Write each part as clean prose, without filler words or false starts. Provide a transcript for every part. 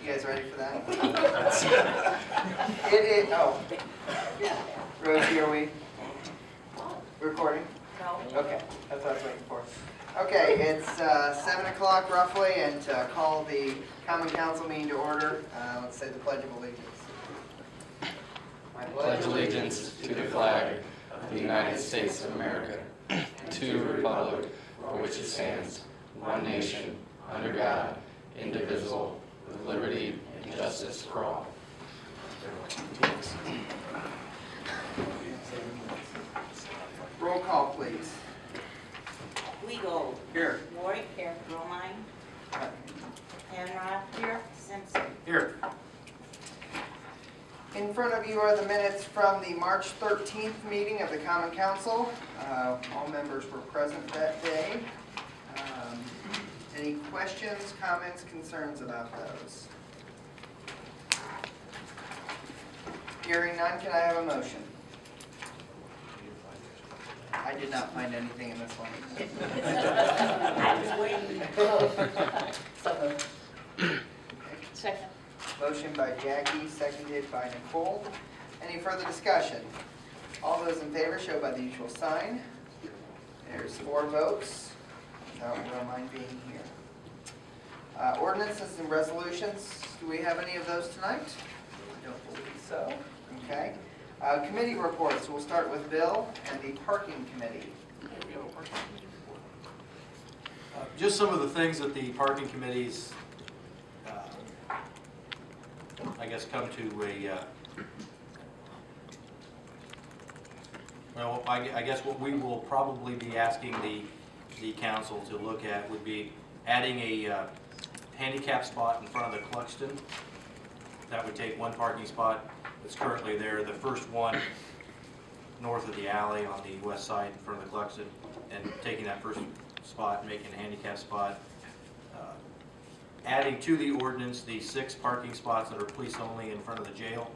You guys ready for that? Oh. Rosie, are we recording? No. Okay, that's what I was waiting for. Okay, it's 7 o'clock roughly, and to call the Common Council meeting to order, let's say the Pledge of Allegiance. I pledge allegiance to the flag of the United States of America, to the republic for which it stands, one nation, under God, indivisible, with liberty and justice for all. Roll call, please. Weigold. Here. Worrick. Here. Romine. Penrod. Here. Simpson. Here. In front of you are the minutes from the March 13th meeting of the Common Council. All members were present that day. Any questions, comments, concerns about those? Hearing none, can I have a motion? I did not find anything in this one. I was waiting. Second. Motion by Jackie, seconded by Nicole. Any further discussion? All those in favor show by the usual sign. There's 4 votes, without Romine being here. Ordinances and resolutions, do we have any of those tonight? I don't believe so. Okay. Committee reports, we'll start with Bill and the Parking Committee. Just some of the things that the parking committees, I guess, come to a, well, I guess what we will probably be asking the council to look at would be adding a handicap spot in front of the Cluxton. That would take 1 parking spot that's currently there, the first one north of the alley on the west side in front of the Cluxton, and taking that first spot and making a handicap spot. Adding to the ordinance the 6 parking spots that are police only in front of the jail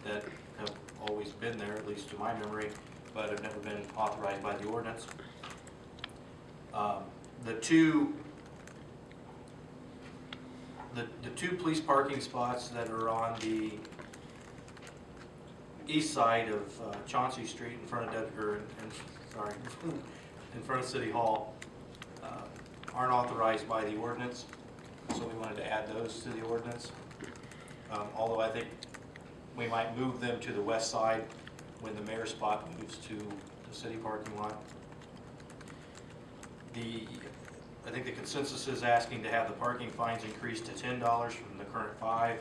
that have always been there, at least to my memory, but have never been authorized by the ordinance. The two police parking spots that are on the east side of Chauncey Street in front of in front of City Hall aren't authorized by the ordinance, so we wanted to add those to the ordinance. Although I think we might move them to the west side when the mayor's spot moves to the city parking lot. I think the consensus is asking to have the parking fines increased to $10 from the current $5.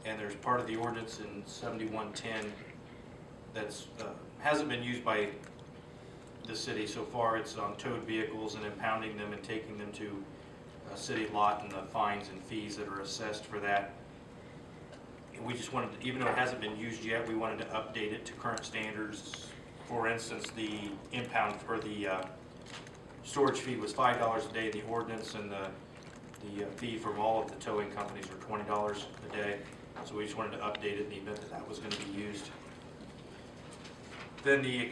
And there's part of the ordinance in 7110 that's hasn't been used by the city so far. It's on towed vehicles and impounding them and taking them to a city lot and the fines and fees that are assessed for that. And we just wanted to, even though it hasn't been used yet, we wanted to update it to current standards. For instance, the impound for the storage fee was $5 a day in the ordinance, and the fee from all of the towing companies are $20 a day. So we just wanted to update it in the event that that was going to be used. Then the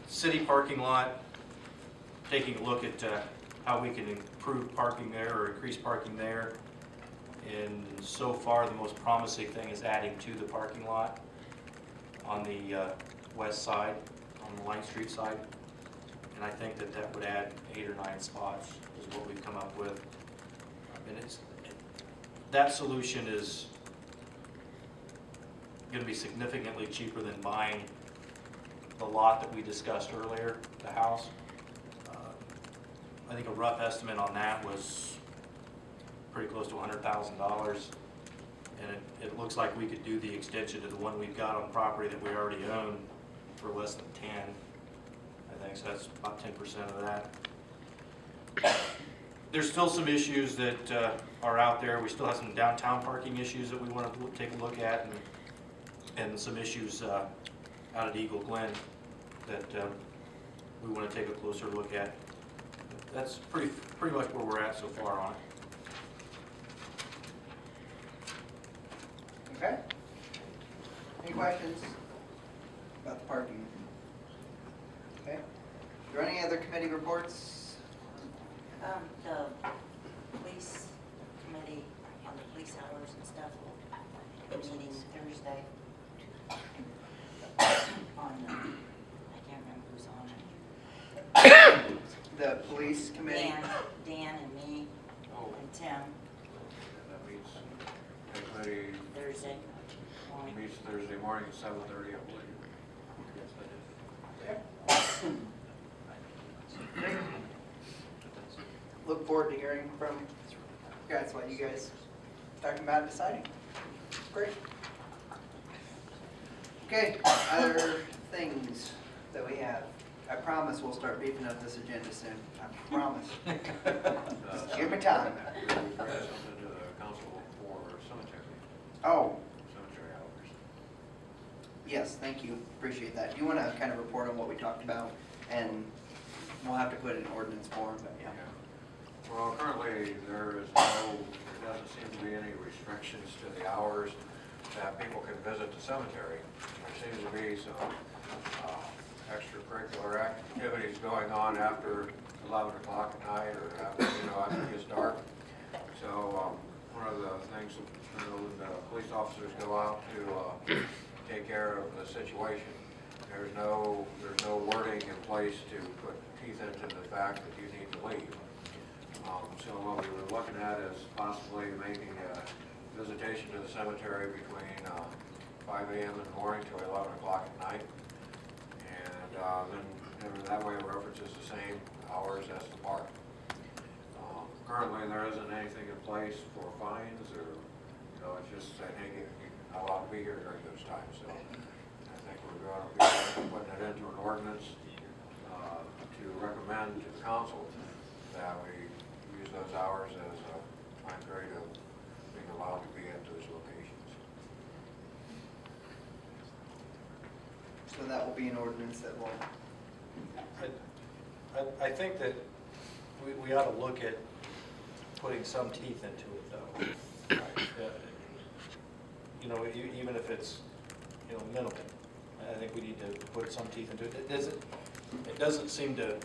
city parking lot, taking a look at how we can improve parking there or increase parking there. And so far, the most promising thing is adding to the parking lot on the west side, on the Line Street side. And I think that that would add 8 or 9 spots is what we've come up with. And that solution is going to be significantly cheaper than buying the lot that we discussed earlier, the house. I think a rough estimate on that was pretty close to $100,000. And it looks like we could do the extension to the one we've got on property that we already own for less than 10. I think so. That's about 10% of that. There's still some issues that are out there. We still have some downtown parking issues that we want to take a look at, and some issues out at Eagle Glen that we want to take a closer look at. That's pretty much where we're at so far on it. Okay. Any questions about the parking? Okay. Are there any other committee reports? The police committee police hours and stuff. We'll be meeting Thursday on, I can't remember who's on it. The police committee? Dan and me and Tim, That meets, the committee Thursday morning. meets Thursday morning at 7:30, I believe. Look forward to hearing from you guys what you guys talking about and deciding. Great. Okay, other things that we have. I promise we'll start beefing up this agenda soon. I promise. Just give me time. We brought something to the council for cemetery Oh, hours. yes, thank you. Appreciate that. Do you want to kind of report on what we talked about? And we'll have to put it in ordinance form, but yeah. Well, currently, there doesn't seem to be any restrictions to the hours that people can visit the cemetery. There seems to be some extracurricular activities going on after 11 o'clock at night or after, after it gets dark. So one of the things, when the police officers go out to take care of the situation, there's no wording in place to put teeth into the fact that you need to leave. So what we were looking at is possibly making a visitation to the cemetery between 5 a.m. in the morning to 11 o'clock at night. And then that way it references the same hours as the park. Currently there isn't anything in place for fines or, it's just saying, hey, you're not allowed to be here during those times. So I think we're going to be putting it into an ordinance to recommend to the council that we use those hours as a time period of being allowed to be at those locations. So that will be an ordinance that will, I think that we ought to look at putting some teeth into it, though. Even if it's, minimal, I think we need to put some teeth into it. It doesn't seem to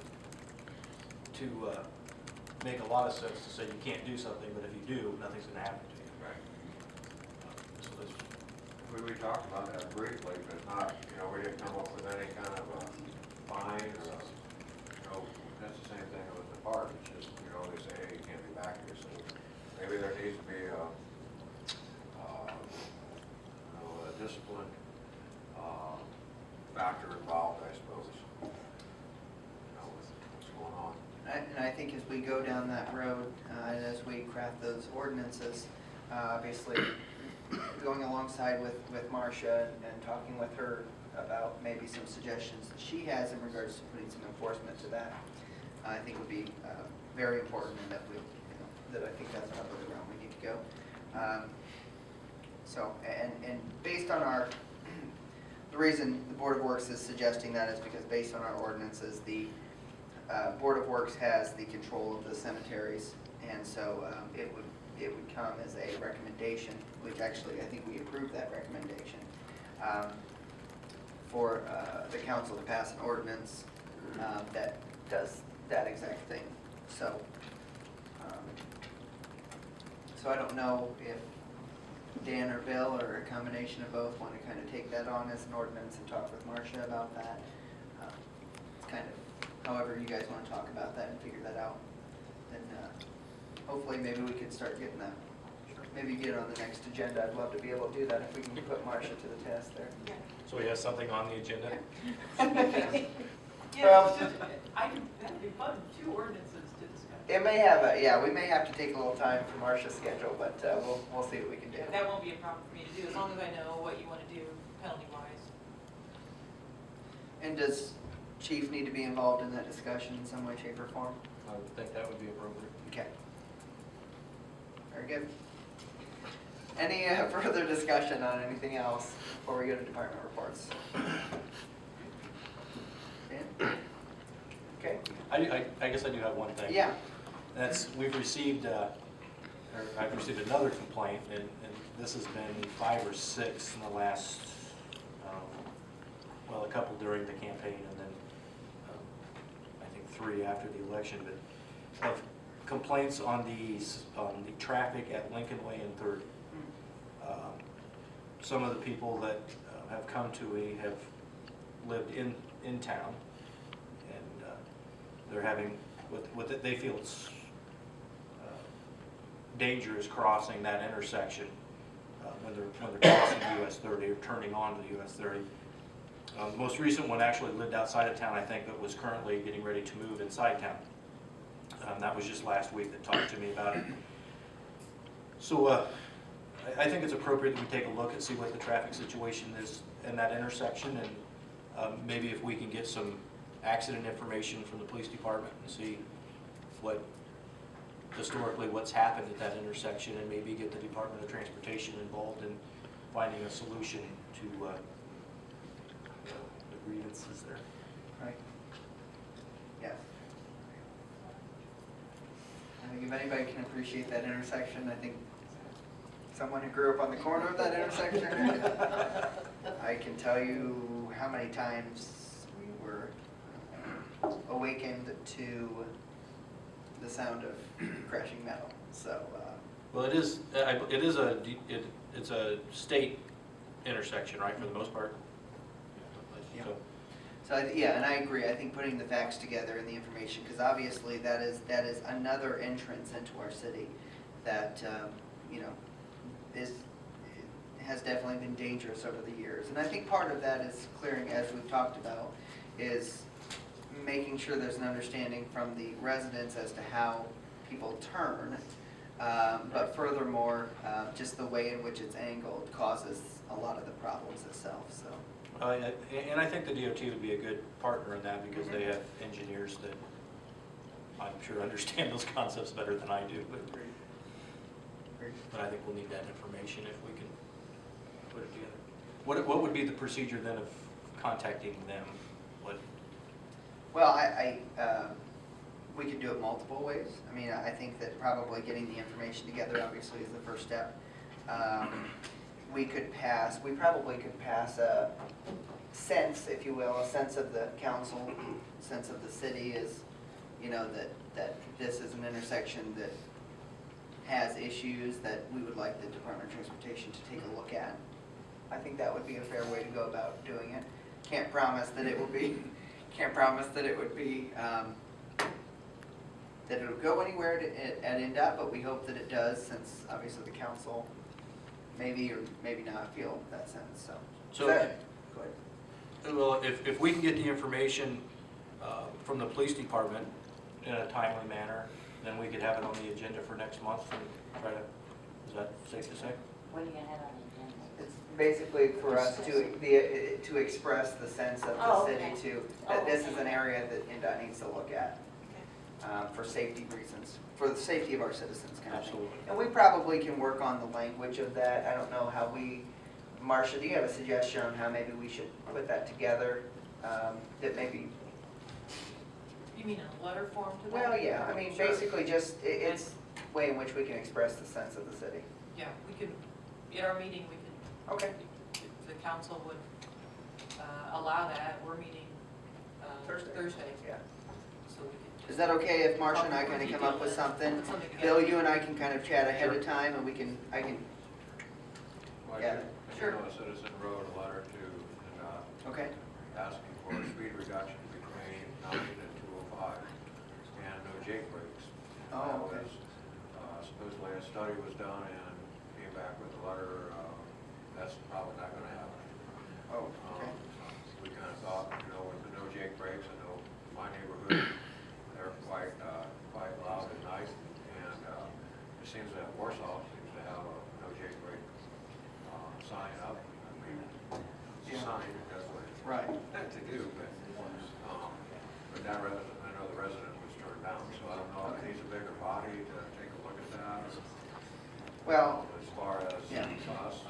make a lot of sense to say you can't do something, but if you do, nothing's going to happen to you. Right. So that's, We talked about that briefly, but not, we didn't come up with any kind of a fine or, that's the same thing with the park. It's just, they say, hey, you can't be back here. So maybe there needs to be a discipline factor involved, I suppose, with what's going on. and I think as we go down that road, and as we craft those ordinances, obviously going alongside with Marcia and talking with her about maybe some suggestions that she has in regards to putting some enforcement to that, I think would be very important, and that that I think that's probably the route we need to go. So, and based on the reason the Board of Works is suggesting that is because based on our ordinances, the Board of Works has the control of the cemeteries, and so it would come as a recommendation, which actually I think we approved that recommendation, for the council to pass an ordinance that does that exact thing. So, so I don't know if Dan or Bill or a combination of both want to kind of take that on as an ordinance and talk with Marcia about that. It's kind of however you guys want to talk about that and figure that out. Then hopefully maybe we could start getting that, maybe get it on the next agenda. I'd love to be able to do that if we can put Marcia to the test there. so we have something on the agenda. Well, that'd be fun, 2 ordinances to discuss. It may have we may have to take a little time for Marcia's schedule, but we'll see what we can do. That won't be a problem for me to do, as long as I know what you want to do penalty-wise. And does Chief need to be involved in that discussion in some way, shape, or form? I would think that would be appropriate. Okay. Very good. Any further discussion on anything else before we go to department reports? Dan? Okay. I guess I do have one thing. Yeah. That's, I've received another complaint, and this has been 5 or 6 in the last, a couple during the campaign, and then I think 3 after the election, but of complaints on the traffic at Lincoln Way and 3rd. Some of the people that have come to me have lived in town, and they're having what they feel it's dangerous crossing that intersection when they're crossing US 30 or turning onto the US 30. The most recent one actually lived outside of town, I think, but was currently getting ready to move inside town. That was just last week that talked to me about it. So I think it's appropriate that we take a look and see what the traffic situation is in that intersection, and maybe if we can get some accident information from the police department and see what historically what's happened at that intersection, and maybe get the Department of Transportation involved in finding a solution to the grievances there. Right. Yes. I think if anybody can appreciate that intersection, I think someone who grew up on the corner of that intersection, I can tell you how many times we were awakened to the sound of crashing metal. So. Well, it's a state intersection, right, for the most part? Yeah. So yeah, and I agree. I think putting the facts together and the information, because obviously that is another entrance into our city that you know has definitely been dangerous over the years. And I think part of that is clearing, as we've talked about, is making sure there's an understanding from the residents as to how people turn. But furthermore, just the way in which it's angled causes a lot of the problems itself. So. And I think the DOT would be a good partner in that, because they have engineers that I'm sure understand those concepts better than I do. But I think we'll need that information if we can put it together. What would be the procedure then of contacting them? Well, we could do it multiple ways. I mean, I think that probably getting the information together obviously is the first step. We probably could pass a sense, if you will, a sense of the council, sense of the city is, you know, that this is an intersection that has issues that we would like the Department of Transportation to take a look at. I think that would be a fair way to go about doing it. Can't promise that it will be, that it'll go anywhere at NDOT, but we hope that it does, since obviously the council maybe or maybe not feel that sense. So go ahead. Well, if we can get the information from the police department in a timely manner, then we could have it on the agenda for next month and try to, is that safe to say? What are you gonna have on the agenda? It's basically for us to express the sense of the city that this is an area that NDOT needs to look at for safety reasons, for the safety of our citizens. Absolutely. And we probably can work on the language of that. I don't know how Marcia, do you have a suggestion on how maybe we should put that together? That maybe. You mean in a letter form to them? Well, yeah. I mean, Sure. basically, just it's a way in which we can express the sense of the city. Yeah, we could, at our meeting, we could. Okay. If the council would allow that, we're meeting Thursday. Yeah. So we could. Is that okay if Marcia and I kind of come up with something? Bill, you and I can kind of chat ahead of time, and I can. Well, Yeah. Sure. A citizen wrote a letter to Okay. asking for a speed reduction between 90 and 205 and no jake brakes. Oh, okay. Supposedly a study was done and came back with a letter, that's probably not going to happen. Oh, okay. We kind of thought, you know, with the no jake brakes, I know my neighborhood, they're quite loud at night, and it seems that Warsaw seems to have a no jake brake sign up. I mean, Yeah. sign, that's what Right. to do, but that resident, I know the resident was turned down, so I don't know if he's a bigger body to take a look at that, or Well. as far as Yeah. us,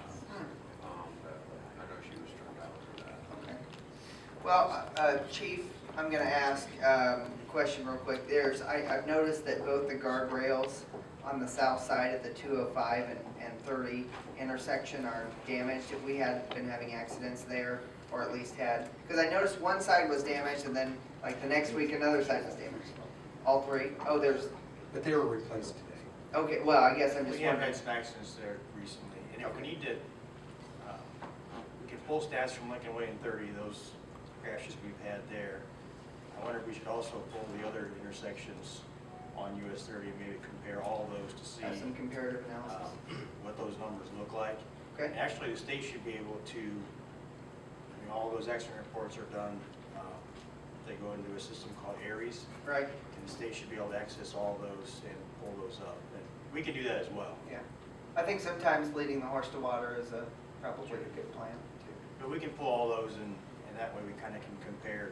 but I know she was turned down for that. Okay. Well, Chief, I'm going to ask a question real quick. I've noticed that both the guardrails on the south side at the 205 and 30 intersection are damaged. Have we been having accidents there, or at least had? Because I noticed one side was damaged, and then like the next week another side was damaged. All three? Oh, But they were replaced today. Okay, well, I guess I'm just We have wondering. had inspections there recently, and if we need to, we can pull stats from Lincoln Way and 30, those crashes we've had there. I wonder if we should also pull the other intersections on US 30 and maybe compare all those to see Have some comparative analysis. what those numbers look like. Okay. And actually, the state should be able to, all those accident reports are done, they go into a system called ARIES, Right, and the state should be able to access all those and pull those up. And we can do that as well. yeah. I think sometimes leading the horse to water is probably a good plan too. But we can pull all those, and that way we kind of can compare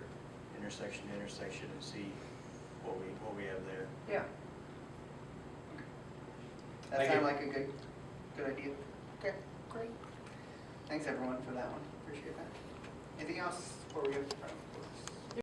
intersection to intersection and see what we have there. Yeah. That Thank sounds you. like a good idea. Okay, great. Thanks everyone for that one. Appreciate that. Anything else before we go to the front?